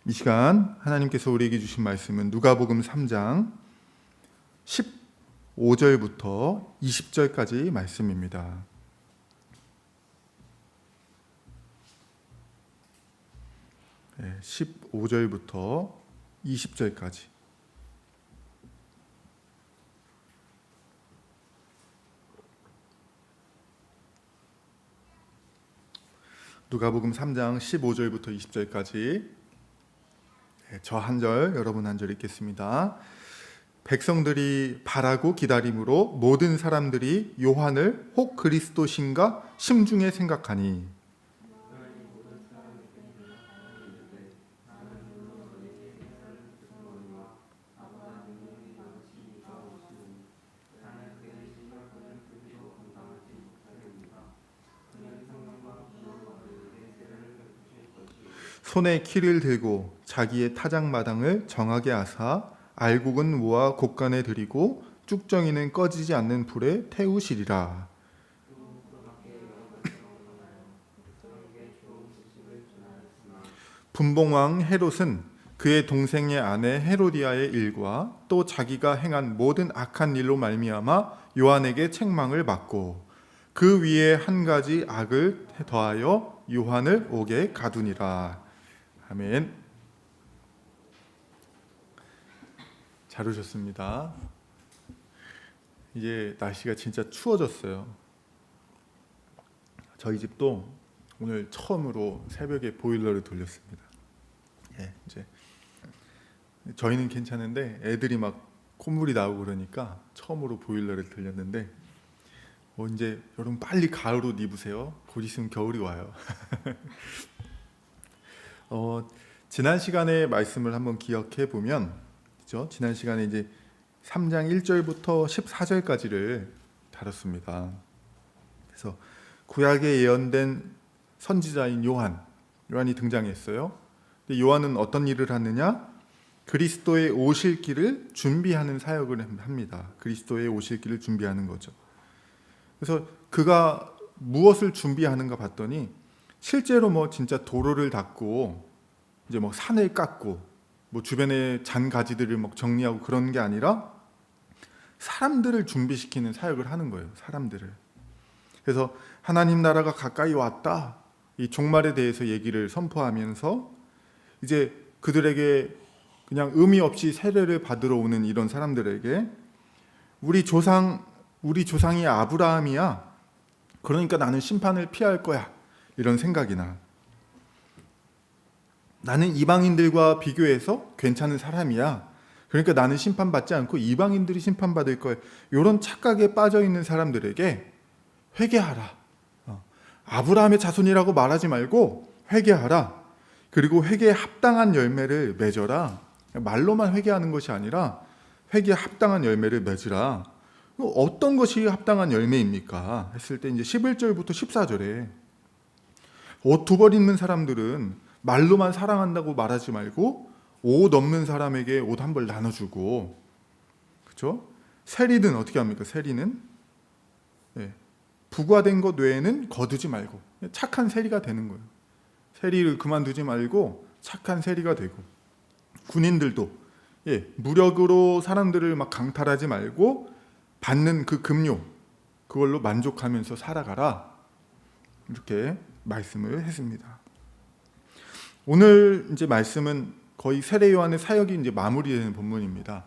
이 시간 하나님께서 우리에게 주신 말씀은 누가복음 3장 15절부터 20절까지 말씀입니다. 네, 15절부터 20절까지. 누가복음 3장 15절부터 20절까지. 저 한 절, 여러분 한 절 읽겠습니다. 백성들이 바라고 기다림으로 모든 사람들이 요한을 혹 그리스도신가 심중에 생각하니 손에 키를 들고 자기의 타작마당을 정하게 하사 알곡은 모아 곳간에 들이고 쭉정이는 꺼지지 않는 불에 태우시리라. 분봉왕 헤롯은 그의 동생의 아내 헤로디아의 일과 또 자기가 행한 모든 악한 일로 말미암아 요한에게 책망을 받고 그 위에 한 가지 악을 더하여 요한을 옥에 가두니라. 아멘. 잘 오셨습니다. 이제 날씨가 진짜 추워졌어요. 저희 집도 오늘 처음으로 새벽에 보일러를 돌렸습니다. 이제 저희는 괜찮은데 애들이 막 콧물이 나오고 그러니까 처음으로 보일러를 돌렸는데 이제 여러분 빨리 가을 옷 입으세요. 곧 있으면 겨울이 와요. 지난 시간에 말씀을 한번 기억해 보면, 그렇죠? 지난 시간에 이제 3장 1절부터 14절까지를 다뤘습니다. 그래서 구약에 예언된 선지자인 요한이 등장했어요. 근데 요한은 어떤 일을 하느냐? 그리스도의 오실 길을 준비하는 사역을 합니다. 그리스도의 오실 길을 준비하는 거죠. 그래서 그가 무엇을 준비하는가 봤더니 실제로 진짜 도로를 닦고 이제 산을 깎고 주변에 잔 가지들을 정리하고 그런 게 아니라 사람들을 준비시키는 사역을 하는 거예요. 사람들을. 그래서 하나님 나라가 가까이 왔다. 이 종말에 대해서 얘기를 선포하면서 이제 그들에게 그냥 의미 없이 세례를 받으러 오는 이런 사람들에게 우리 조상이 아브라함이야. 그러니까 나는 심판을 피할 거야. 이런 생각이나 나는 이방인들과 비교해서 괜찮은 사람이야. 그러니까 나는 심판받지 않고 이방인들이 심판받을 거야. 이런 착각에 빠져있는 사람들에게 회개하라. 아브라함의 자손이라고 말하지 말고 회개하라. 그리고 회개에 합당한 열매를 맺어라. 말로만 회개하는 것이 아니라 회개에 합당한 열매를 맺으라. 어떤 것이 합당한 열매입니까? 했을 때 이제 11절부터 14절에 옷 두 벌 입는 사람들은 말로만 사랑한다고 말하지 말고 옷 없는 사람에게 옷 한 벌 나눠주고, 그렇죠? 세리는 어떻게 합니까? 세리는 부과된 것 외에는 거두지 말고 착한 세리가 되는 거예요. 세리를 그만두지 말고 착한 세리가 되고, 군인들도 무력으로 사람들을 강탈하지 말고 받는 그 급료 그걸로 만족하면서 살아가라. 이렇게 말씀을 했습니다. 오늘 이제 말씀은 거의 세례 요한의 사역이 이제 마무리되는 본문입니다.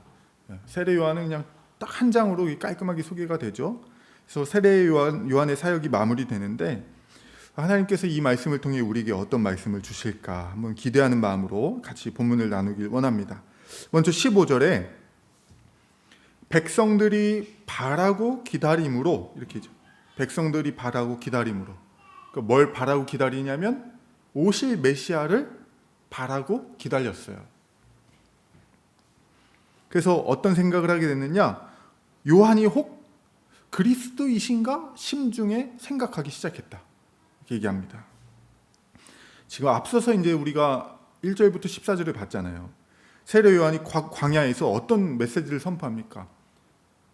세례 요한은 그냥 딱 한 장으로 깔끔하게 소개가 되죠. 그래서 세례 요한의 사역이 마무리되는데 하나님께서 이 말씀을 통해 우리에게 어떤 말씀을 주실까 한번 기대하는 마음으로 같이 본문을 나누길 원합니다. 먼저 15절에 백성들이 바라고 기다림으로 이렇게 죠. 백성들이 바라고 기다림으로. 그러니까 뭘 바라고 기다리냐면 오실 메시아를 바라고 기다렸어요. 그래서 어떤 생각을 하게 됐느냐? 요한이 혹 그리스도이신가 심중에 생각하기 시작했다. 이렇게 얘기합니다. 지금 앞서서 이제 우리가 1절부터 14절을 봤잖아요. 세례 요한이 광야에서 어떤 메시지를 선포합니까?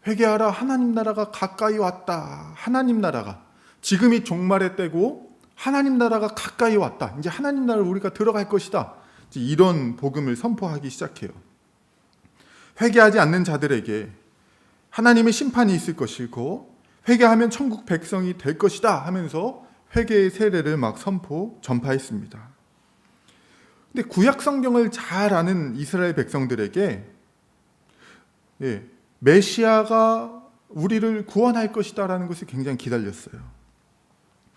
회개하라, 하나님 나라가 가까이 왔다. 하나님 나라가 지금이 종말의 때고 하나님 나라가 가까이 왔다. 이제 하나님 나라를 우리가 들어갈 것이다. 이런 복음을 선포하기 시작해요. 회개하지 않는 자들에게 하나님의 심판이 있을 것이고 회개하면 천국 백성이 될 것이다 하면서 회개의 세례를 막 전파했습니다. 근데 구약 성경을 잘 아는 이스라엘 백성들에게 메시아가 우리를 구원할 것이다라는 것이 굉장히 기다렸어요.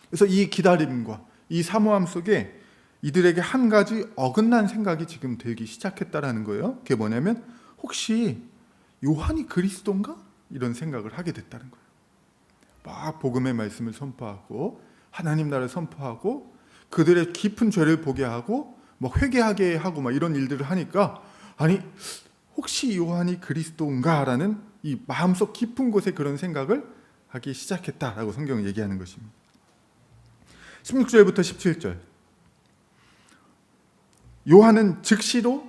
그래서 이 기다림과 이 사모함 속에 이들에게 한 가지 어긋난 생각이 지금 들기 시작했다라는 거예요. 그게 뭐냐면 혹시 요한이 그리스도인가? 이런 생각을 하게 됐다는 거예요. 막 복음의 말씀을 선포하고 하나님 나라를 선포하고 그들의 깊은 죄를 보게 하고 막 회개하게 하고 막 이런 일들을 하니까 아니 혹시 요한이 그리스도인가라는 이 마음속 깊은 곳에 그런 생각을 하기 시작했다라고 성경은 얘기하는 것입니다. 16절부터 17절 요한은 즉시로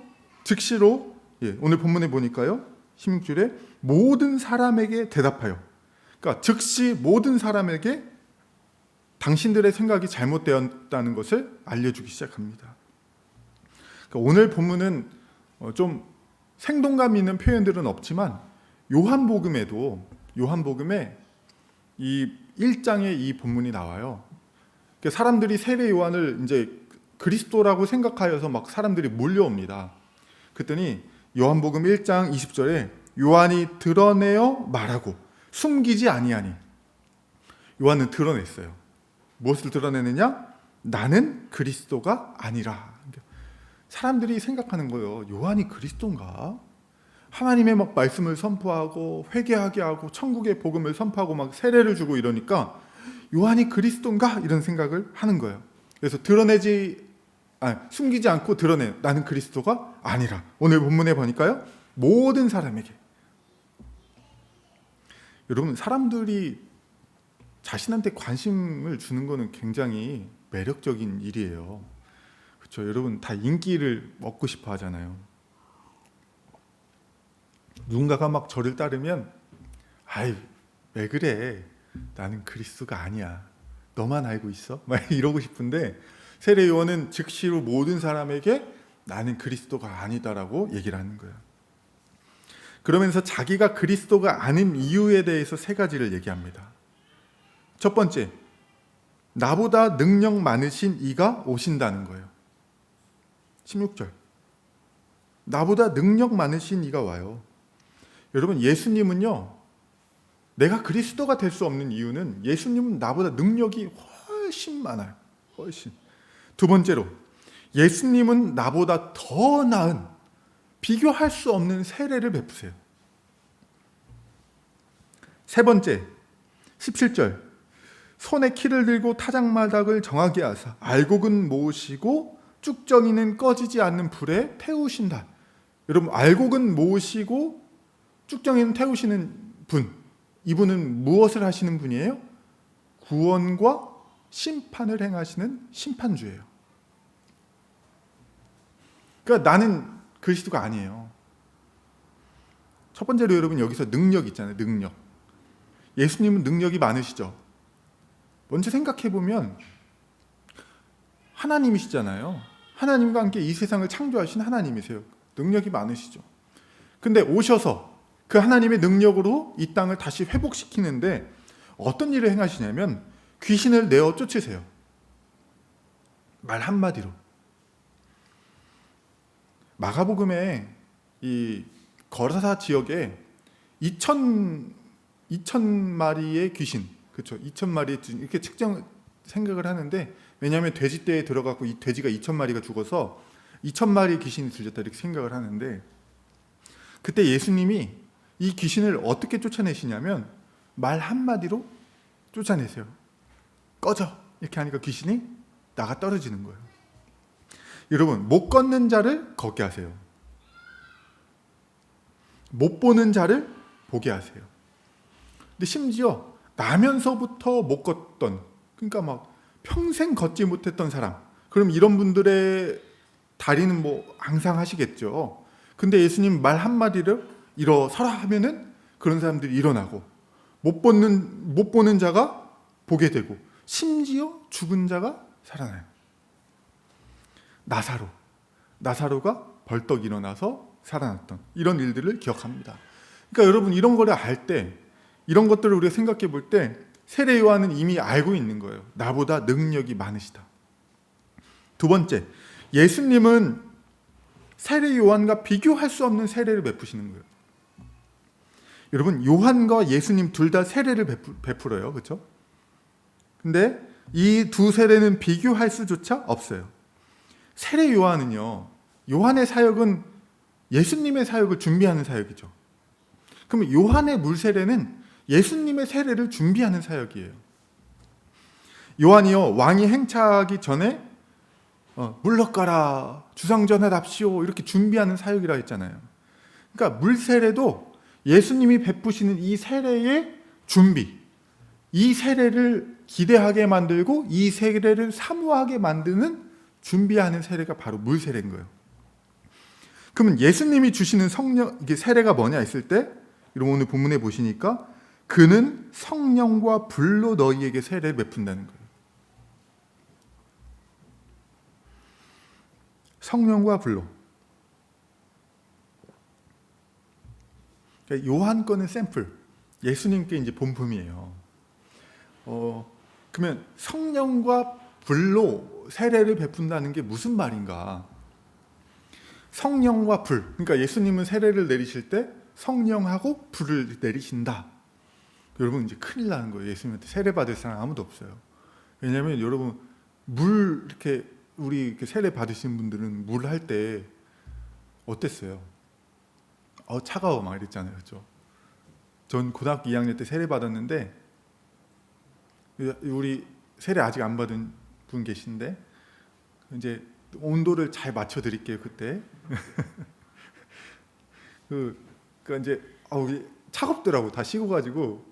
오늘 본문에 보니까요 16절에 모든 사람에게 대답하여 그러니까 즉시 모든 사람에게 당신들의 생각이 잘못되었다는 것을 알려주기 시작합니다. 그러니까 오늘 본문은 좀 생동감 있는 표현들은 없지만 요한복음에 이 1장에 이 본문이 나와요. 그러니까 사람들이 세례 요한을 이제 그리스도라고 생각하여서 막 사람들이 몰려옵니다. 그랬더니 요한복음 1장 20절에 요한이 드러내어 말하고 숨기지 아니하니 요한은 드러냈어요. 무엇을 드러내느냐? 나는 그리스도가 아니라. 사람들이 생각하는 거예요. 요한이 그리스도인가? 하나님의 막 말씀을 선포하고 회개하게 하고 천국의 복음을 선포하고 막 세례를 주고 이러니까 요한이 그리스도인가? 이런 생각을 하는 거예요. 그래서 숨기지 않고 드러내. 나는 그리스도가 아니라. 오늘 본문에 보니까요. 모든 사람에게. 여러분 사람들이 자신한테 관심을 주는 거는 굉장히 매력적인 일이에요. 그렇죠? 여러분 다 인기를 얻고 싶어 하잖아요. 누군가가 막 저를 따르면 아이 왜 그래? 나는 그리스도가 아니야. 너만 알고 있어? 막 이러고 싶은데 세례 요한은 즉시로 모든 사람에게 나는 그리스도가 아니다라고 얘기를 하는 거예요. 그러면서 자기가 그리스도가 아닌 이유에 대해서 세 가지를 얘기합니다. 첫 번째, 나보다 능력 많으신 이가 오신다는 거예요. 16절. 나보다 능력 많으신 이가 와요. 여러분 예수님은요. 내가 그리스도가 될 수 없는 이유는 예수님은 나보다 능력이 훨씬 많아요. 훨씬. 두 번째로 예수님은 나보다 더 나은 비교할 수 없는 세례를 베푸세요. 세 번째 17절 손에 키를 들고 타작마당을 정하게 하사 알곡은 모으시고 쭉정이는 꺼지지 않는 불에 태우신다. 여러분 알곡은 모으시고 쭉정이는 태우시는 분, 이분은 무엇을 하시는 분이에요? 구원과 심판을 행하시는 심판주예요. 그러니까 나는 그리스도가 아니에요. 첫 번째로 여러분 여기서 능력 있잖아요. 능력. 예수님은 능력이 많으시죠. 먼저 생각해보면 하나님이시잖아요. 하나님과 함께 이 세상을 창조하신 하나님이세요. 능력이 많으시죠. 근데 오셔서 그 하나님의 능력으로 이 땅을 다시 회복시키는데 어떤 일을 행하시냐면 귀신을 내어 쫓으세요. 말 한마디로. 마가복음에 이 거라사 지역에 2,000마리의 귀신, 그렇죠? 2,000마리의 귀신 이렇게 생각을 하는데 왜냐하면 돼지떼에 들어가고 이 돼지가 2,000마리가 죽어서 2,000마리의 귀신이 들렸다 이렇게 생각을 하는데 그때 예수님이 이 귀신을 어떻게 쫓아내시냐면 말 한마디로 쫓아내세요. 꺼져 이렇게 하니까 귀신이 나가 떨어지는 거예요. 여러분 못 걷는 자를 걷게 하세요. 못 보는 자를 보게 하세요. 근데 심지어 나면서부터 못 걷던 그러니까 막 평생 걷지 못했던 사람 그럼 이런 분들의 다리는 뭐 앙상하시겠죠. 근데 예수님 말 한마디를 일어서라 하면은 그런 사람들이 일어나고 못 보는 자가 보게 되고 심지어 죽은 자가 살아나요. 나사로가 벌떡 일어나서 살아났던 이런 일들을 기억합니다. 그러니까 여러분 이런 거를 알 때, 이런 것들을 우리가 생각해 볼 때 세례 요한은 이미 알고 있는 거예요. 나보다 능력이 많으시다. 두 번째, 예수님은 세례 요한과 비교할 수 없는 세례를 베푸시는 거예요. 여러분 요한과 예수님 둘 다 세례를 베풀어요. 그렇죠? 근데 이 두 세례는 비교할 수조차 없어요. 세례 요한은요, 요한의 사역은 예수님의 사역을 준비하는 사역이죠. 그러면 요한의 물 세례는 예수님의 세례를 준비하는 사역이에요. 요한이요, 왕이 행차하기 전에 물러가라, 주상전하답시오 이렇게 준비하는 사역이라 했잖아요. 그러니까 물 세례도 예수님이 베푸시는 이 세례의 준비, 이 세례를 기대하게 만들고 이 세례를 사모하게 만드는 준비하는 세례가 바로 물 세례인 거예요. 그러면 예수님이 주시는 성령, 이게 세례가 뭐냐 했을 때, 여러분 오늘 본문에 보시니까 그는 성령과 불로 너희에게 세례를 베푼다는 거예요. 성령과 불로. 그러니까 요한 거는 샘플, 예수님께 이제 본품이에요. 그러면 성령과 불로 세례를 베푼다는 게 무슨 말인가? 성령과 불, 그러니까 예수님은 세례를 내리실 때 성령하고 불을 내리신다. 여러분 이제 큰일 나는 거예요. 예수님한테 세례 받을 사람 아무도 없어요. 왜냐하면 여러분 물 이렇게 우리 이렇게 세례 받으신 분들은 물 할 때 어땠어요? 차가워 막 이랬잖아요, 그렇죠? 전 고등학교 2학년 때 세례 받았는데 우리 세례 아직 안 받은 분 계신데 이제 온도를 잘 맞춰 드릴게요 그때. 그 이제 차갑더라고. 다 식어가지고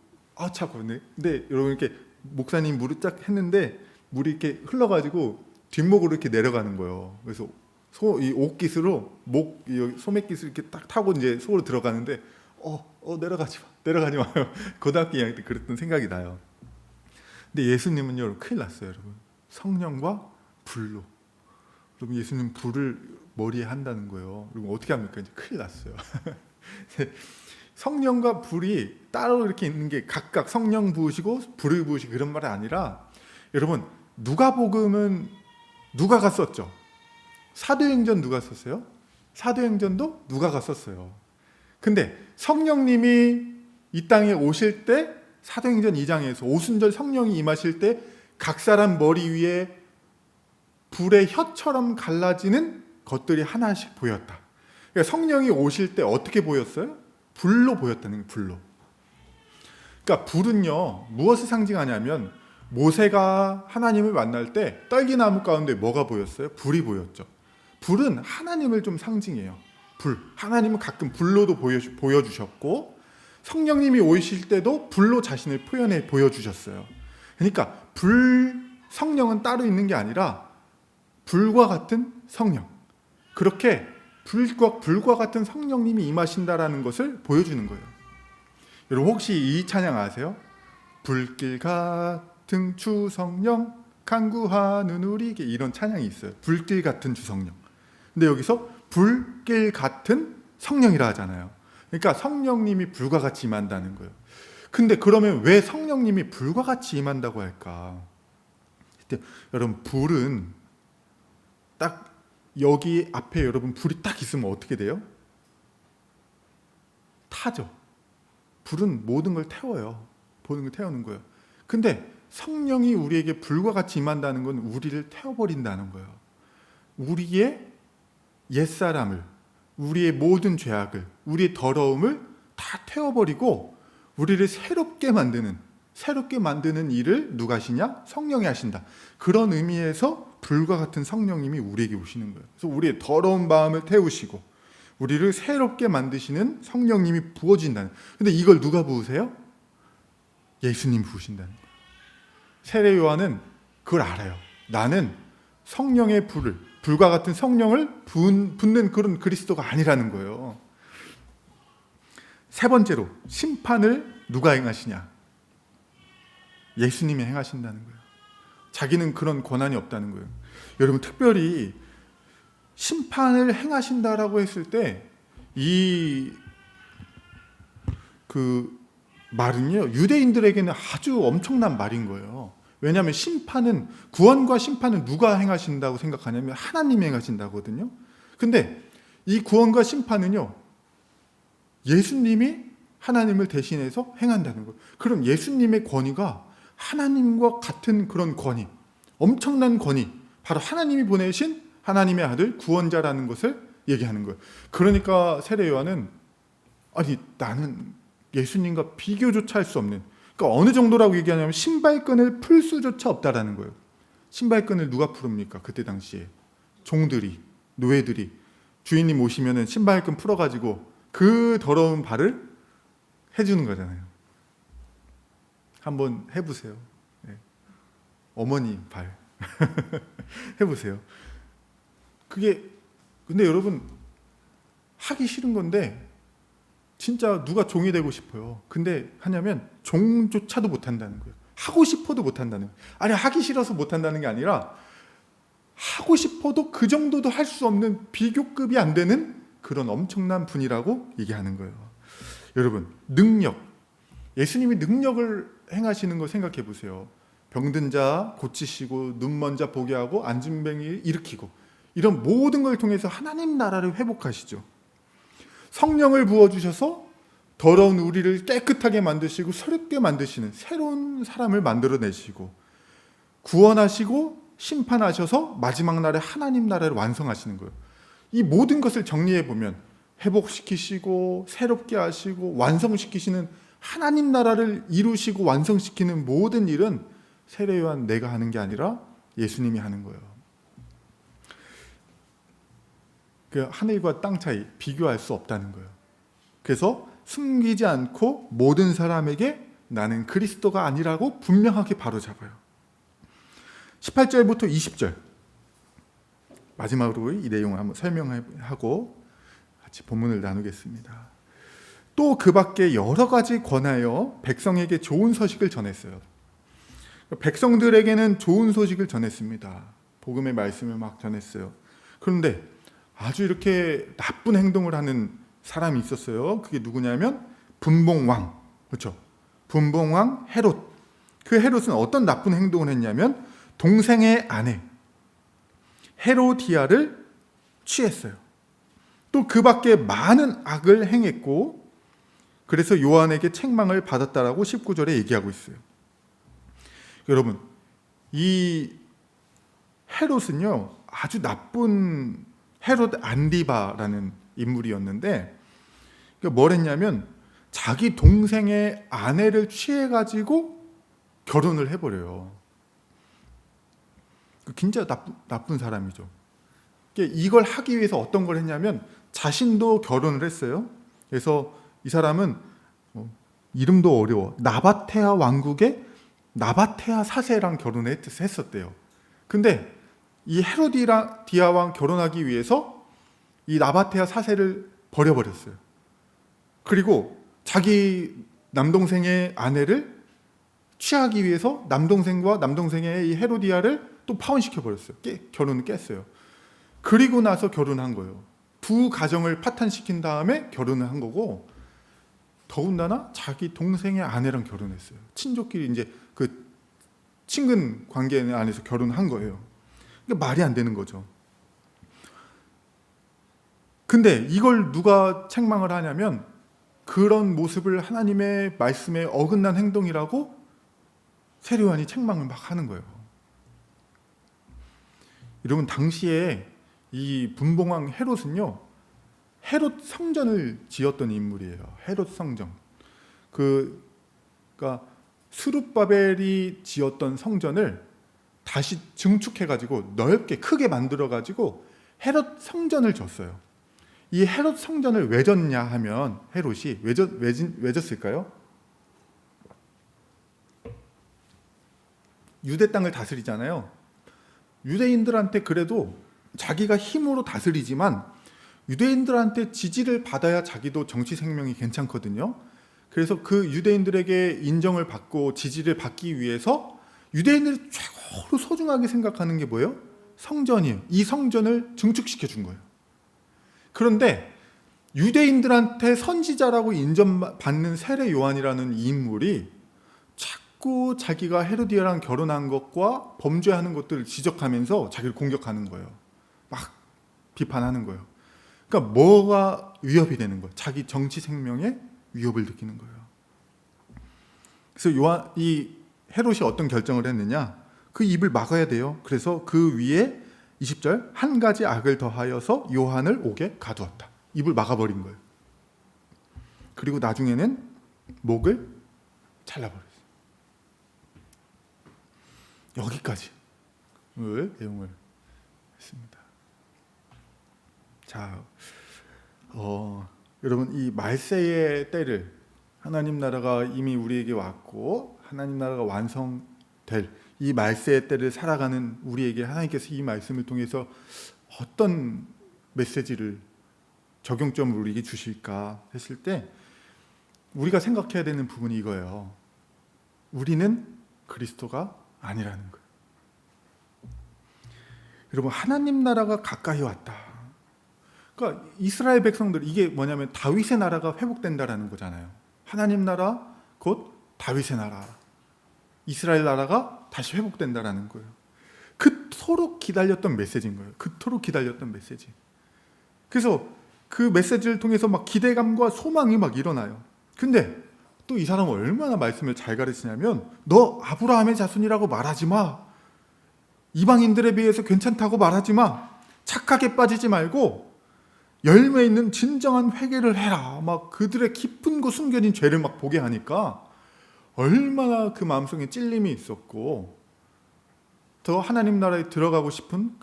차가웠네. 근데 여러분 이렇게 목사님 물을 딱 했는데 물이 이렇게 흘러가지고 뒷목으로 이렇게 내려가는 거예요. 그래서 이 옷깃으로 소매깃을 이렇게 딱 타고 이제 속으로 들어가는데 내려가지 마요. 고등학교 2학년 때 그랬던 생각이 나요. 근데 예수님은 여러분 큰일 났어요, 여러분. 성령과 불로. 여러분 예수님 불을 머리에 한다는 거예요. 여러분 어떻게 합니까? 이제 큰일 났어요. 성령과 불이 따로 이렇게 있는 게 각각 성령 부으시고 불을 부으시고 그런 말이 아니라, 여러분 누가복음은 누가가 썼죠. 사도행전 누가 썼어요? 사도행전도 누가가 썼어요. 근데 성령님이 이 땅에 오실 때 사도행전 2장에서 오순절 성령이 임하실 때 각 사람 머리 위에 불의 혀처럼 갈라지는 것들이 하나씩 보였다. 그러니까 성령이 오실 때 어떻게 보였어요? 불로 보였다는 거예요. 불로. 그러니까 불은요 무엇을 상징하냐면, 모세가 하나님을 만날 때 떨기나무 가운데 뭐가 보였어요? 불이 보였죠. 불은 하나님을 좀 상징해요. 불. 하나님은 가끔 불로도 보여주셨고 성령님이 오실 때도 불로 자신을 보여주셨어요. 그러니까 성령은 따로 있는 게 아니라 불과 같은 성령. 그렇게 불과 같은 성령님이 임하신다라는 것을 보여주는 거예요. 여러분 혹시 이 찬양 아세요? 불길 같은 주 성령 간구하는 우리에게, 이런 찬양이 있어요. 불길 같은 주 성령. 근데 여기서 불길 같은 성령이라 하잖아요. 그러니까 성령님이 불과 같이 임한다는 거예요. 근데 그러면 왜 성령님이 불과 같이 임한다고 할까? 여러분 불은 딱 여기 앞에 여러분 불이 딱 있으면 어떻게 돼요? 타죠. 불은 모든 걸 태워요. 모든 걸 태우는 거예요. 근데 성령이 우리에게 불과 같이 임한다는 건 우리를 태워버린다는 거예요. 우리의 옛사람을, 우리의 모든 죄악을, 우리의 더러움을 다 태워버리고 우리를 새롭게 만드는 일을 누가 하시냐? 성령이 하신다. 그런 의미에서 불과 같은 성령님이 우리에게 오시는 거예요. 그래서 우리의 더러운 마음을 태우시고 우리를 새롭게 만드시는 성령님이 부어진다는. 근데 이걸 누가 부으세요? 예수님 부으신다는 거예요. 세례 요한은 그걸 알아요. 나는 성령의 불과 같은 성령을 붓는 그런 그리스도가 아니라는 거예요. 세 번째로, 심판을 누가 행하시냐? 예수님이 행하신다는 거예요. 자기는 그런 권한이 없다는 거예요. 여러분 특별히 심판을 행하신다라고 했을 때 이 그 말은요, 유대인들에게는 아주 엄청난 말인 거예요. 왜냐하면 구원과 심판은 누가 행하신다고 생각하냐면 하나님이 행하신다거든요. 근데 이 구원과 심판은요, 예수님이 하나님을 대신해서 행한다는 거예요. 그럼 예수님의 권위가 하나님과 같은 그런 권위, 엄청난 권위, 바로 하나님이 보내신 하나님의 아들 구원자라는 것을 얘기하는 거예요. 그러니까 세례 요한은 아니 나는 예수님과 비교조차 할 수 없는, 그러니까 어느 정도라고 얘기하냐면 신발끈을 풀 수조차 없다라는 거예요. 신발끈을 누가 풀습니까? 그때 당시에 종들이, 노예들이 주인님 오시면은 신발끈 풀어가지고 그 더러운 발을 해주는 거잖아요. 한번 해보세요. 네. 어머니 발 해보세요. 그게 근데 여러분 하기 싫은 건데 진짜 누가 종이 되고 싶어요. 근데 하냐면 종조차도 못한다는 거예요. 하고 싶어도 못한다는 거예요. 아니 하기 싫어서 못한다는 게 아니라 하고 싶어도 그 정도도 할 수 없는 비교급이 안 되는 그런 엄청난 분이라고 얘기하는 거예요. 여러분 능력, 예수님이 능력을 행하시는 거 생각해 보세요. 병든 자 고치시고 눈먼 자 보게 하고 안진뱅이 일으키고 이런 모든 걸 통해서 하나님 나라를 회복하시죠. 성령을 부어주셔서 더러운 우리를 깨끗하게 만드시고 새롭게 만드시는 새로운 사람을 만들어내시고 구원하시고 심판하셔서 마지막 날에 하나님 나라를 완성하시는 거예요. 이 모든 것을 정리해 보면 회복시키시고 새롭게 하시고 완성시키시는 하나님 나라를 이루시고 완성시키는 모든 일은 세례 요한 내가 하는 게 아니라 예수님이 하는 거예요. 그 하늘과 땅 차이 비교할 수 없다는 거예요. 그래서 숨기지 않고 모든 사람에게 나는 그리스도가 아니라고 분명하게 바로잡아요. 18절부터 20절 마지막으로 이 내용을 한번 설명하고 같이 본문을 나누겠습니다. 또 그 밖에 여러 가지 권하여 백성에게 좋은 소식을 전했어요. 백성들에게는 좋은 소식을 전했습니다. 복음의 말씀을 막 전했어요. 그런데 아주 이렇게 나쁜 행동을 하는 사람이 있었어요. 그게 누구냐면 분봉왕, 그렇죠? 분봉왕 헤롯. 그 헤롯은 어떤 나쁜 행동을 했냐면 동생의 아내 헤로디아를 취했어요. 또 그 밖에 많은 악을 행했고 그래서 요한에게 책망을 받았다라고 19절에 얘기하고 있어요. 여러분 이 헤롯은요 아주 나쁜 헤롯 안디바라는 인물이었는데 뭘 했냐면 자기 동생의 아내를 취해가지고 결혼을 해버려요. 진짜 나쁜 사람이죠. 이걸 하기 위해서 어떤 걸 했냐면 자신도 결혼을 했어요. 그래서 이 사람은 이름도 어려워. 나바테아 왕국의 나바테아 사세랑 결혼을 했었대요. 근데 이 헤로디아 왕 결혼하기 위해서 이 나바테아 사세를 버려버렸어요. 그리고 자기 남동생의 아내를 취하기 위해서 남동생과 남동생의 이 헤로디아를 또 파혼시켜버렸어요. 결혼을 깼어요. 그리고 나서 결혼한 거예요. 두 가정을 파탄시킨 다음에 결혼을 한 거고 더군다나 자기 동생의 아내랑 결혼했어요. 친족끼리 이제 그 친근 관계 안에서 결혼한 거예요. 그러니까 말이 안 되는 거죠. 근데 이걸 누가 책망을 하냐면 그런 모습을 하나님의 말씀에 어긋난 행동이라고 세례 요한이 책망을 막 하는 거예요. 여러분 당시에 이 분봉왕 헤롯은요 헤롯 성전을 지었던 인물이에요. 헤롯 성전. 그러니까 스룹바벨이 지었던 성전을 다시 증축해가지고 넓게 크게 만들어가지고 헤롯 성전을 졌어요. 이 헤롯 성전을 왜 졌냐 하면 헤롯이 왜 졌을까요? 유대 땅을 다스리잖아요. 유대인들한테 그래도 자기가 힘으로 다스리지만 유대인들한테 지지를 받아야 자기도 정치 생명이 괜찮거든요. 그래서 그 유대인들에게 인정을 받고 지지를 받기 위해서 유대인들이 최고로 소중하게 생각하는 게 뭐예요? 성전이에요. 이 성전을 증축시켜 준 거예요. 그런데 유대인들한테 선지자라고 인정받는 세례 요한이라는 이 인물이 자꾸 자기가 헤로디아랑 결혼한 것과 범죄하는 것들을 지적하면서 자기를 공격하는 거예요. 막 비판하는 거예요. 그러니까 뭐가 위협이 되는 거예요? 자기 정치 생명에 위협을 느끼는 거예요. 그래서 이 헤롯이 어떤 결정을 했느냐? 그 입을 막아야 돼요. 그래서 그 위에 20절 한 가지 악을 더하여서 요한을 옥에 가두었다. 입을 막아버린 거예요. 그리고 나중에는 목을 잘라버렸어요. 여기까지 내용을 했습니다. 자, 여러분 이 말세의 때를 하나님 나라가 이미 우리에게 왔고 하나님 나라가 완성될 이 말세의 때를 살아가는 우리에게 하나님께서 이 말씀을 통해서 어떤 메시지를 적용점을 우리에게 주실까 했을 때 우리가 생각해야 되는 부분이 이거예요. 우리는 그리스도가 아니라는 거예요. 여러분 하나님 나라가 가까이 왔다. 그러니까 이스라엘 백성들 이게 뭐냐면 다윗의 나라가 회복된다라는 거잖아요. 하나님 나라 곧 다윗의 나라. 이스라엘 나라가 다시 회복된다라는 거예요. 그토록 기다렸던 메시지인 거예요. 그토록 기다렸던 메시지. 그래서 그 메시지를 통해서 막 기대감과 소망이 막 일어나요. 근데 또 이 사람은 얼마나 말씀을 잘 가르치냐면 너 아브라함의 자손이라고 말하지 마. 이방인들에 비해서 괜찮다고 말하지 마. 착하게 빠지지 말고 열매 있는 진정한 회개를 해라. 막 그들의 깊은 곳 숨겨진 죄를 막 보게 하니까 얼마나 그 마음속에 찔림이 있었고 더 하나님 나라에 들어가고 싶은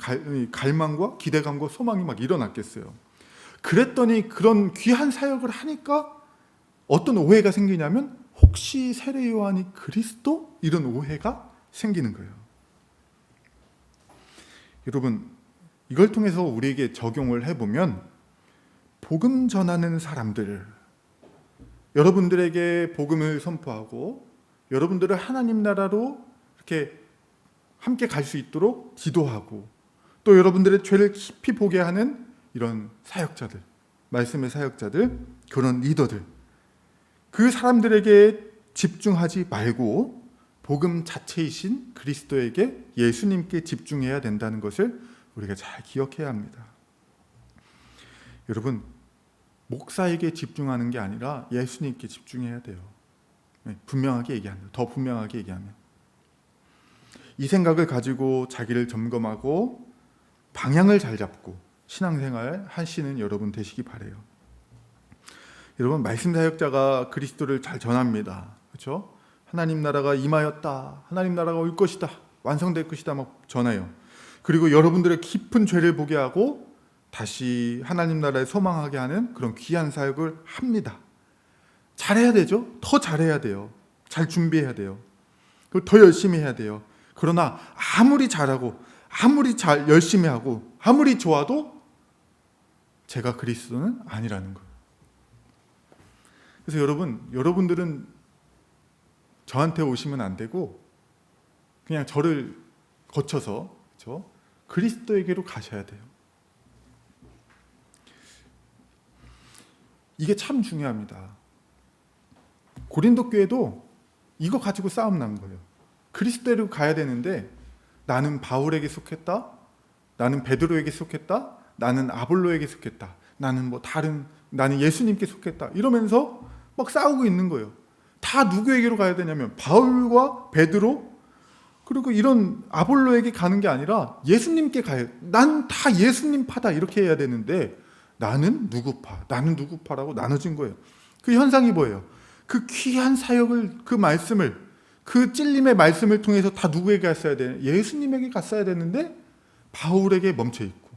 갈망과 기대감과 소망이 막 일어났겠어요. 그랬더니 그런 귀한 사역을 하니까 어떤 오해가 생기냐면 혹시 세례 요한이 그리스도? 이런 오해가 생기는 거예요. 여러분 이걸 통해서 우리에게 적용을 해보면 복음 전하는 사람들, 여러분들에게 복음을 선포하고 여러분들을 하나님 나라로 이렇게 함께 갈 수 있도록 기도하고 또 여러분들의 죄를 깊이 보게 하는 이런 사역자들, 말씀의 사역자들, 그런 리더들, 그 사람들에게 집중하지 말고 복음 자체이신 그리스도에게 예수님께 집중해야 된다는 것을 우리가 잘 기억해야 합니다. 여러분 목사에게 집중하는 게 아니라 예수님께 집중해야 돼요. 분명하게 얘기합니다. 더 분명하게 얘기하면 이 생각을 가지고 자기를 점검하고 방향을 잘 잡고 신앙생활 하시는 여러분 되시기 바라요. 여러분 말씀 사역자가 그리스도를 잘 전합니다. 그렇죠? 하나님 나라가 임하였다. 하나님 나라가 올 것이다. 완성될 것이다. 막 전해요. 그리고 여러분들의 깊은 죄를 보게 하고 다시 하나님 나라에 소망하게 하는 그런 귀한 사역을 합니다. 잘해야 되죠? 더 잘해야 돼요. 잘 준비해야 돼요. 그리고 더 열심히 해야 돼요. 그러나 아무리 잘하고 아무리 잘 열심히 하고 아무리 좋아도 제가 그리스도는 아니라는 거예요. 그래서 여러분들은 저한테 오시면 안 되고 그냥 저를 거쳐서 그렇죠? 그리스도에게로 가셔야 돼요. 이게 참 중요합니다. 고린도 교회도 이거 가지고 싸움 난 거예요. 그리스도로 가야 되는데 나는 바울에게 속했다. 나는 베드로에게 속했다. 나는 아볼로에게 속했다. 나는 예수님께 속했다. 이러면서 막 싸우고 있는 거예요. 다 누구에게로 가야 되냐면 바울과 베드로 그리고 이런 아볼로에게 가는 게 아니라 예수님께 가야 돼. 난 다 예수님 파다 이렇게 해야 되는데 나는 누구 파? 나는 누구 파라고 나눠진 거예요. 그 현상이 뭐예요? 그 귀한 사역을 그 말씀을 그 찔림의 말씀을 통해서 다 누구에게 갔어야 돼? 예수님에게 갔어야 되는데 바울에게 멈춰 있고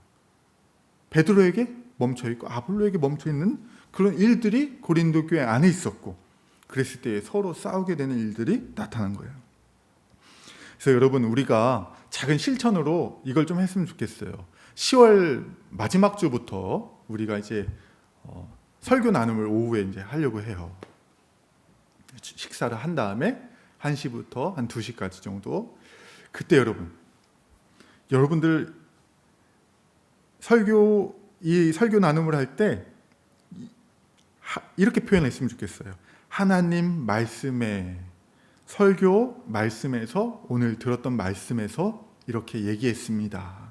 베드로에게 멈춰 있고 아볼로에게 멈춰 있는 그런 일들이 고린도 교회 안에 있었고 그랬을 때 서로 싸우게 되는 일들이 나타난 거예요. 그래서 여러분 우리가 작은 실천으로 이걸 좀 했으면 좋겠어요. 10월 마지막 주부터 우리가 이제 설교 나눔을 오후에 이제 하려고 해요. 식사를 한 다음에 1시부터 한 2시까지 정도. 그때 여러분들 이 설교 나눔을 할 때 이렇게 표현했으면 좋겠어요. 하나님 말씀에, 설교 말씀에서, 오늘 들었던 말씀에서 이렇게 얘기했습니다.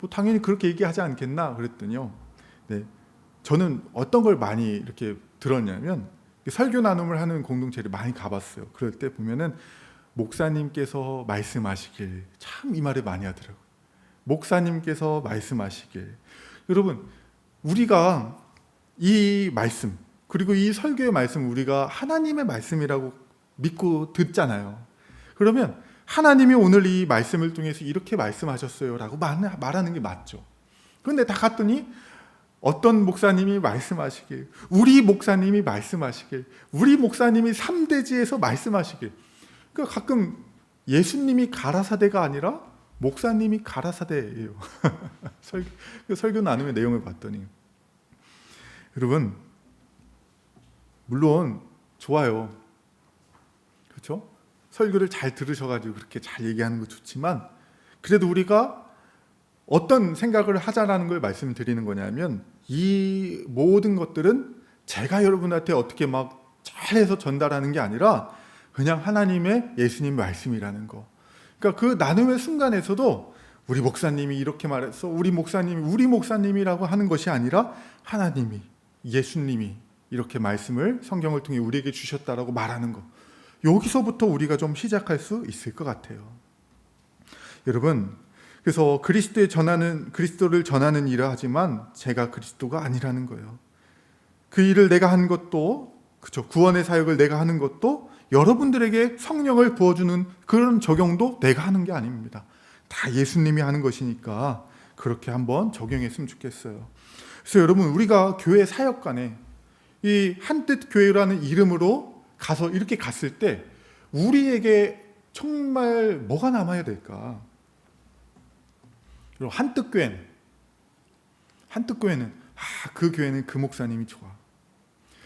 뭐 당연히 그렇게 얘기하지 않겠나 그랬더니요. 네, 저는 어떤 걸 많이 이렇게 들었냐면, 설교 나눔을 하는 공동체를 많이 가봤어요. 그럴 때 보면은 목사님께서 말씀하시길, 참 이 말을 많이 하더라고요. 목사님께서 말씀하시길. 여러분, 우리가 이 말씀, 그리고 이 설교의 말씀, 우리가 하나님의 말씀이라고 믿고 듣잖아요. 그러면 하나님이 오늘 이 말씀을 통해서 이렇게 말씀하셨어요 라고 말하는 게 맞죠. 그런데 다 갔더니 어떤 목사님이 말씀하시길, 우리 목사님이 말씀하시길, 우리 목사님이 3대지에서 말씀하시길. 그러니까 가끔 예수님이 가라사대가 아니라 목사님이 가라사대예요. 설교 나눔의 내용을 봤더니. 여러분, 물론 좋아요. 그렇죠? 설교를 잘 들으셔가지고 그렇게 잘 얘기하는 거 좋지만, 그래도 우리가 어떤 생각을 하자라는 걸 말씀드리는 거냐면, 이 모든 것들은 제가 여러분한테 어떻게 막 잘해서 전달하는 게 아니라 그냥 하나님의 예수님 말씀이라는 거. 그러니까 그 나눔의 순간에서도 우리 목사님이 이렇게 말했어, 우리 목사님이라고 하는 것이 아니라 하나님이, 예수님이 이렇게 말씀을 성경을 통해 우리에게 주셨다라고 말하는 거. 여기서부터 우리가 좀 시작할 수 있을 것 같아요. 여러분, 그래서 그리스도를 전하는 일을 하지만 제가 그리스도가 아니라는 거예요. 그 일을 내가 한 것도, 그렇죠, 구원의 사역을 내가 하는 것도, 여러분들에게 성령을 부어주는 그런 적용도 내가 하는 게 아닙니다. 다 예수님이 하는 것이니까 그렇게 한번 적용했으면 좋겠어요. 그래서 여러분, 우리가 교회 사역간에 이 한뜻 교회라는 이름으로 가서 이렇게 갔을 때 우리에게 정말 뭐가 남아야 될까? 한뜻 교회는 그 교회는 그 목사님이 좋아.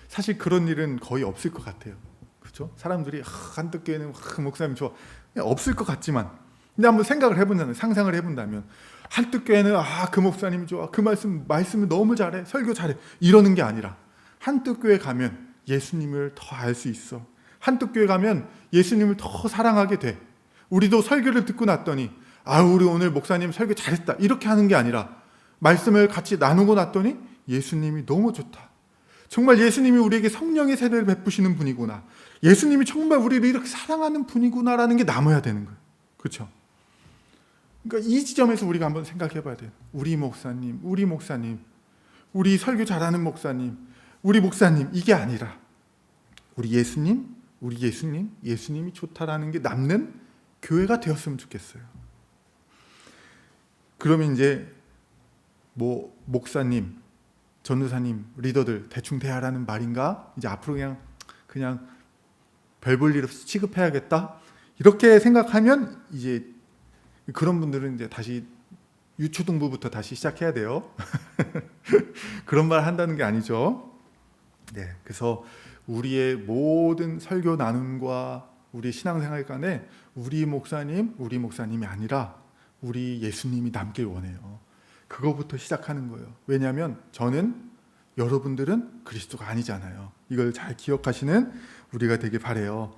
사실 그런 일은 거의 없을 것 같아요. 그렇죠? 사람들이 한뜻 교회는 그 목사님이 좋아. 없을 것 같지만, 근데 한번 상상을 해본다면 한뜻 교회는 그 목사님이 좋아. 그 말씀을 너무 잘해. 설교 잘해. 이러는 게 아니라 한뜻 교회 가면 예수님을 더 알 수 있어. 한뜻 교회 가면 예수님을 더 사랑하게 돼. 우리도 설교를 듣고 났더니 우리 오늘 목사님 설교 잘했다. 이렇게 하는 게 아니라 말씀을 같이 나누고 났더니 예수님이 너무 좋다. 정말 예수님이 우리에게 성령의 세례를 베푸시는 분이구나. 예수님이 정말 우리를 이렇게 사랑하는 분이구나라는 게 남아야 되는 거예요. 그렇죠? 그러니까 이 지점에서 우리가 한번 생각해 봐야 돼요. 우리 목사님, 우리 설교 잘하는 목사님, 우리 목사님, 이게 아니라 우리 예수님이 좋다라는 게 남는 교회가 되었으면 좋겠어요. 그러면 이제 뭐 목사님, 전도사님, 리더들 대충 대하라는 말인가? 이제 앞으로 그냥 별 볼 일 없이 취급해야겠다. 이렇게 생각하면 이제 그런 분들은 이제 다시 유초등부부터 다시 시작해야 돼요. 그런 말 한다는 게 아니죠. 네, 그래서 우리의 모든 설교 나눔과 우리 신앙생활 간에 우리 목사님이 아니라 우리 예수님이 남길 원해요. 그거부터 시작하는 거예요. 왜냐하면 여러분들은 그리스도가 아니잖아요. 이걸 잘 기억하시는 우리가 되길 바라요.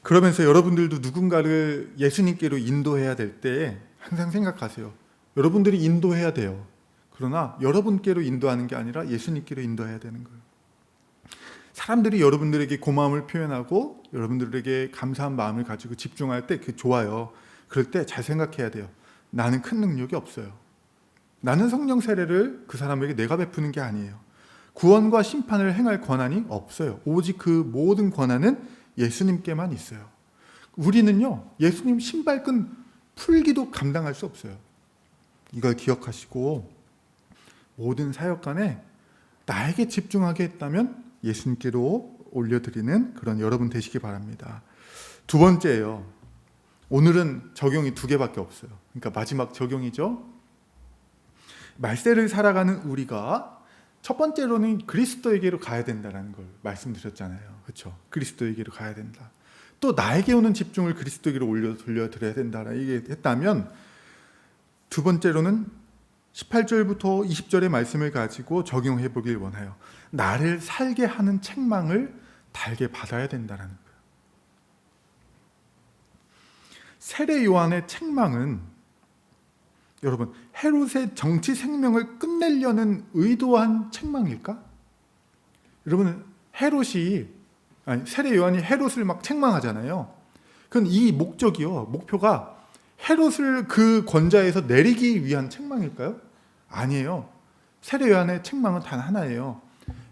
그러면서 여러분들도 누군가를 예수님께로 인도해야 될 때 항상 생각하세요. 여러분들이 인도해야 돼요. 그러나 여러분께로 인도하는 게 아니라 예수님께로 인도해야 되는 거예요. 사람들이 여러분들에게 고마움을 표현하고 여러분들에게 감사한 마음을 가지고 집중할 때 그게 좋아요. 그럴 때 잘 생각해야 돼요. 나는 큰 능력이 없어요. 나는 성령 세례를 그 사람에게 내가 베푸는 게 아니에요. 구원과 심판을 행할 권한이 없어요. 오직 그 모든 권한은 예수님께만 있어요. 우리는요, 예수님 신발끈 풀기도 감당할 수 없어요. 이걸 기억하시고 모든 사역간에 나에게 집중하게 했다면 예수님께로 올려드리는 그런 여러분 되시기 바랍니다. 두 번째예요. 오늘은 적용이 2개밖에 없어요. 그러니까 마지막 적용이죠. 말세를 살아가는 우리가 첫 번째로는 그리스도에게로 가야 된다는 걸 말씀드렸잖아요. 그렇죠? 그리스도에게로 가야 된다. 또 나에게 오는 집중을 그리스도에게로 돌려드려야 된다라는 얘기 했다면 두 번째로는 18절부터 20절의 말씀을 가지고 적용해 보길 원해요. 나를 살게 하는 책망을 달게 받아야 된다는 거예요. 세례 요한의 책망은 여러분 헤롯의 정치 생명을 끝내려는 의도한 책망일까? 여러분 세례 요한이 헤롯을 막 책망하잖아요. 그건 이 목표가 헤롯을 그 권좌에서 내리기 위한 책망일까요? 아니에요. 세례 요한의 책망은 단 하나예요.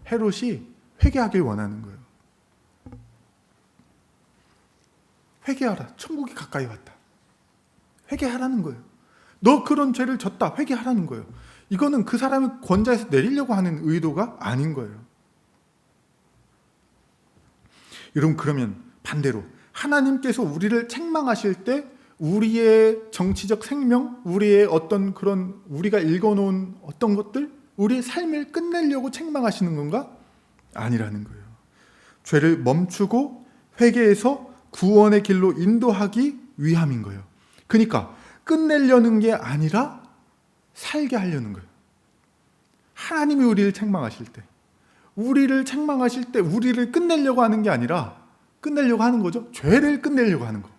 헤롯이 회개하길 원하는 거예요. 회개하라. 천국이 가까이 왔다. 회개하라는 거예요. 너 그런 죄를 졌다. 회개하라는 거예요. 이거는 그 사람을 권좌에서 내리려고 하는 의도가 아닌 거예요. 여러분, 그러면 반대로 하나님께서 우리를 책망하실 때 우리의 정치적 생명, 우리의 어떤 그런 우리가 읽어놓은 어떤 것들, 우리의 삶을 끝내려고 책망하시는 건가? 아니라는 거예요. 죄를 멈추고 회개해서 구원의 길로 인도하기 위함인 거예요. 그러니까 끝내려는 게 아니라 살게 하려는 거예요. 하나님이 우리를 책망하실 때, 우리를 끝내려고 하는 게 아니라 끝내려고 하는 거죠. 죄를 끝내려고 하는 거.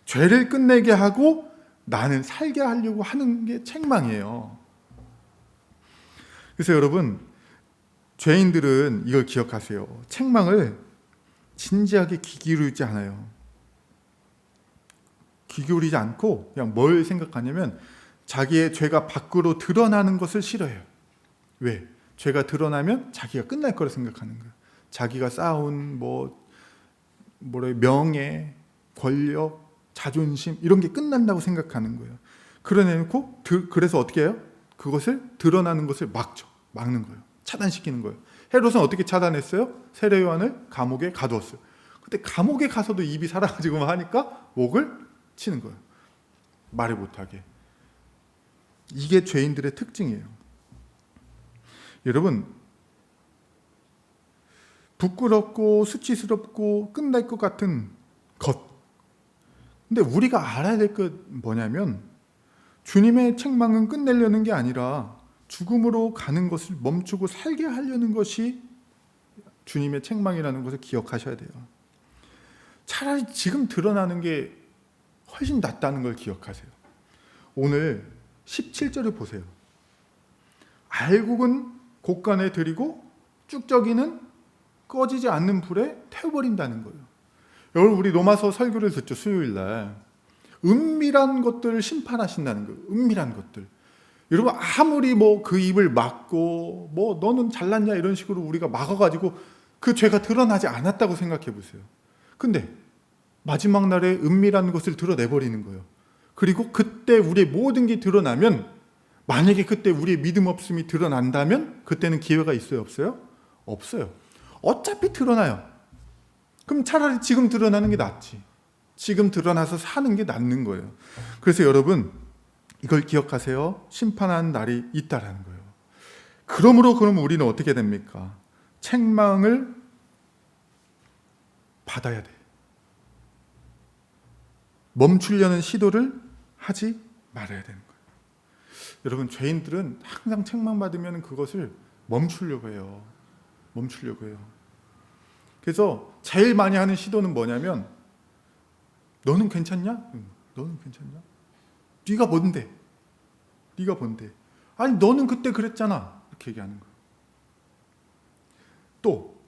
죄를 끝내게 하고 나는 살게 하려고 하는 게 책망이에요. 그래서 여러분, 죄인들은 이걸 기억하세요. 책망을 진지하게 귀 기울이지 않아요. 귀 기울이지 않고 그냥 뭘 생각하냐면 자기의 죄가 밖으로 드러나는 것을 싫어해요. 왜? 죄가 드러나면 자기가 끝날 거라 생각하는 거예요. 자기가 쌓아온 명예, 권력, 자존심 이런 게 끝난다고 생각하는 거예요. 그래놓고 그래서 어떻게 해요? 그것을 드러나는 것을 막는 거예요. 차단시키는 거예요. 헤롯은 어떻게 차단했어요? 세례 요한을 감옥에 가두었어요. 근데 감옥에 가서도 입이 살아가지고 하니까 목을 치는 거예요. 말을 못하게. 이게 죄인들의 특징이에요. 여러분, 부끄럽고 수치스럽고 끝날 것 같은 것. 근데 우리가 알아야 될 것 뭐냐면 주님의 책망은 끝내려는 게 아니라 죽음으로 가는 것을 멈추고 살게 하려는 것이 주님의 책망이라는 것을 기억하셔야 돼요. 차라리 지금 드러나는 게 훨씬 낫다는 걸 기억하세요. 오늘 17절을 보세요. 알곡은 곳간에 들이고 쭉저기는 꺼지지 않는 불에 태워버린다는 거예요. 여러분, 우리 로마서 설교를 듣죠. 수요일날. 은밀한 것들을 심판하신다는 거예요. 은밀한 것들. 여러분, 아무리 그 입을 막고 너는 잘났냐 이런 식으로 우리가 막아가지고 그 죄가 드러나지 않았다고 생각해 보세요. 근데 마지막 날에 은밀한 것을 드러내버리는 거예요. 그리고 그때 우리의 모든 게 드러나면, 만약에 그때 우리의 믿음 없음이 드러난다면 그때는 기회가 있어요? 없어요? 없어요. 어차피 드러나요. 그럼 차라리 지금 드러나는 게 낫지. 지금 드러나서 사는 게 낫는 거예요. 그래서 여러분, 이걸 기억하세요. 심판하는 날이 있다라는 거예요. 그럼 우리는 어떻게 됩니까? 책망을 받아야 돼. 멈추려는 시도를 하지 말아야 되는 거예요. 여러분, 죄인들은 항상 책망받으면 그것을 멈추려고 해요. 그래서 제일 많이 하는 시도는 뭐냐면, 너는 괜찮냐? 응, 너는 괜찮냐? 네가 뭔데? 아니, 너는 그때 그랬잖아. 이렇게 얘기하는 거예요. 또,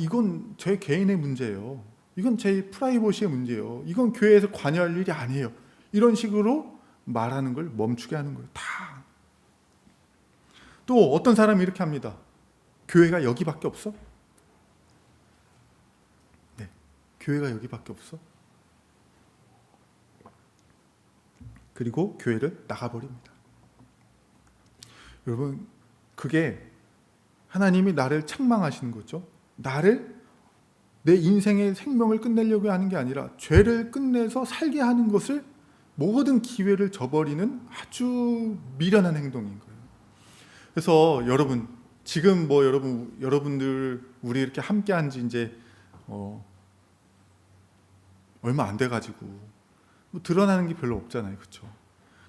이건 제 개인의 문제예요. 이건 제 프라이버시의 문제예요. 이건 교회에서 관여할 일이 아니에요. 이런 식으로 말하는 걸 멈추게 하는 거예요. 다. 또 어떤 사람이 이렇게 합니다. 교회가 여기밖에 없어? 네, 교회가 여기밖에 없어? 그리고 교회를 나가버립니다. 여러분, 그게 하나님이 나를 책망하시는 거죠. 내 인생의 생명을 끝내려고 하는 게 아니라 죄를 끝내서 살게 하는 것을, 모든 기회를 저버리는 아주 미련한 행동인 거예요. 그래서 여러분, 지금 여러분들 우리 이렇게 함께한 지 이제 얼마 안 돼가지고 드러나는 게 별로 없잖아요, 그렇죠?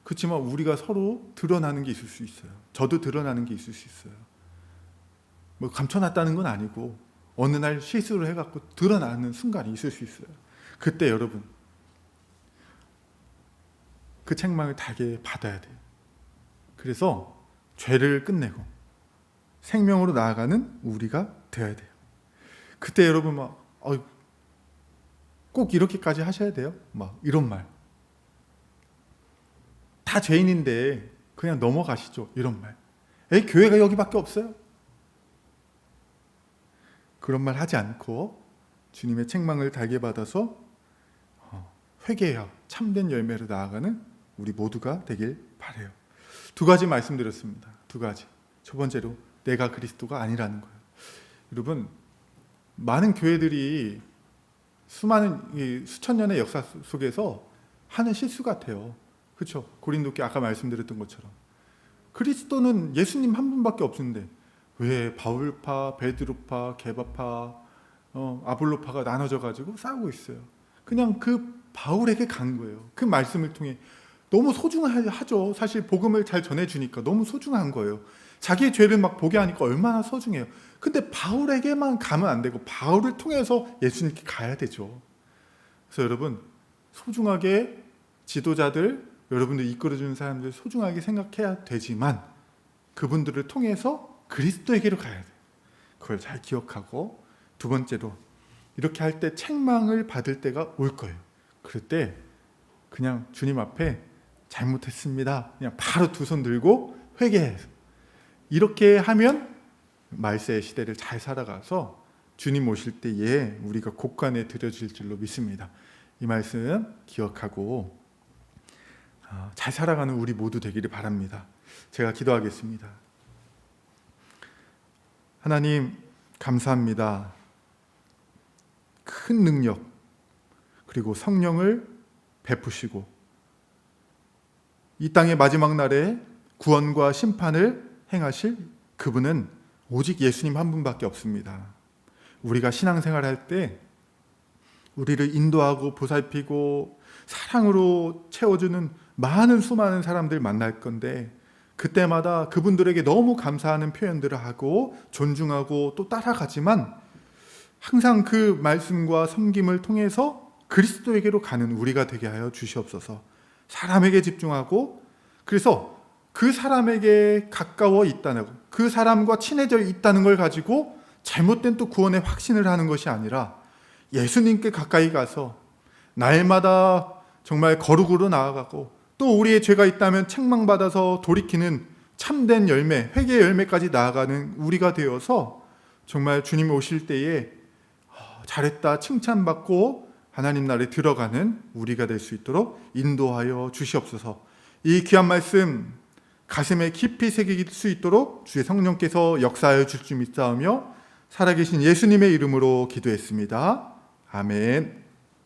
그렇지만 우리가 서로 드러나는 게 있을 수 있어요. 저도 드러나는 게 있을 수 있어요. 뭐 감춰놨다는 건 아니고 어느 날 실수를 해갖고 드러나는 순간이 있을 수 있어요. 그때 여러분 그 책망을 달게 받아야 돼요. 그래서 죄를 끝내고 생명으로 나아가는 우리가 되어야 돼요. 그때 여러분 꼭 이렇게까지 하셔야 돼요? 막 이런 말. 다 죄인인데 그냥 넘어가시죠. 이런 말. 교회가 여기밖에 없어요? 그런 말 하지 않고 주님의 책망을 달게 받아서 회개하여 참된 열매로 나아가는 우리 모두가 되길 바라요. 두 가지 말씀드렸습니다. 두 가지. 첫 번째로 내가 그리스도가 아니라는 거예요. 여러분 많은 교회들이 수많은 수천 년의 역사 속에서 하는 실수 같아요. 그렇죠? 고린도께 아까 말씀드렸던 것처럼 그리스도는 예수님 한 분밖에 없는데 왜 바울파, 베드로파, 게바파, 아볼로파가 나눠져 가지고 싸우고 있어요. 그냥 그 바울에게 간 거예요. 그 말씀을 통해 너무 소중하죠. 사실 복음을 잘 전해주니까 너무 소중한 거예요. 자기의 죄를 막 보게 하니까 얼마나 소중해요. 근데 바울에게만 가면 안 되고 바울을 통해서 예수님께 가야 되죠. 그래서 여러분 소중하게 지도자들, 여러분들 이끌어주는 사람들 소중하게 생각해야 되지만 그분들을 통해서 그리스도에게로 가야 돼요. 그걸 잘 기억하고 두 번째로 이렇게 할 때 책망을 받을 때가 올 거예요. 그럴 때 그냥 주님 앞에 잘못했습니다. 그냥 바로 두 손 들고 회개해요. 이렇게 하면 말세의 시대를 잘 살아가서 주님 오실 때에 우리가 곳간에 들여질 줄로 믿습니다. 이 말씀 기억하고 잘 살아가는 우리 모두 되기를 바랍니다. 제가 기도하겠습니다. 하나님 감사합니다. 큰 능력 그리고 성령을 베푸시고 이 땅의 마지막 날에 구원과 심판을 행하실 그분은 오직 예수님 한 분밖에 없습니다. 우리가 신앙생활할 때 우리를 인도하고 보살피고 사랑으로 채워주는 많은 수많은 사람들 만날 건데 그때마다 그분들에게 너무 감사하는 표현들을 하고 존중하고 또 따라가지만 항상 그 말씀과 섬김을 통해서 그리스도에게로 가는 우리가 되게 하여 주시옵소서. 사람에게 집중하고 그래서 그 사람에게 가까워 있다는 그 사람과 친해져 있다는 걸 가지고 잘못된 또 구원의 확신을 하는 것이 아니라 예수님께 가까이 가서 날마다 정말 거룩으로 나아가고 또 우리의 죄가 있다면 책망받아서 돌이키는 참된 열매, 회개의 열매까지 나아가는 우리가 되어서 정말 주님 오실 때에 잘했다 칭찬받고 하나님 나라에 들어가는 우리가 될 수 있도록 인도하여 주시옵소서. 이 귀한 말씀 가슴에 깊이 새길 수 있도록 주의 성령께서 역사하여 줄 줄 믿사오며 살아계신 예수님의 이름으로 기도했습니다. 아멘.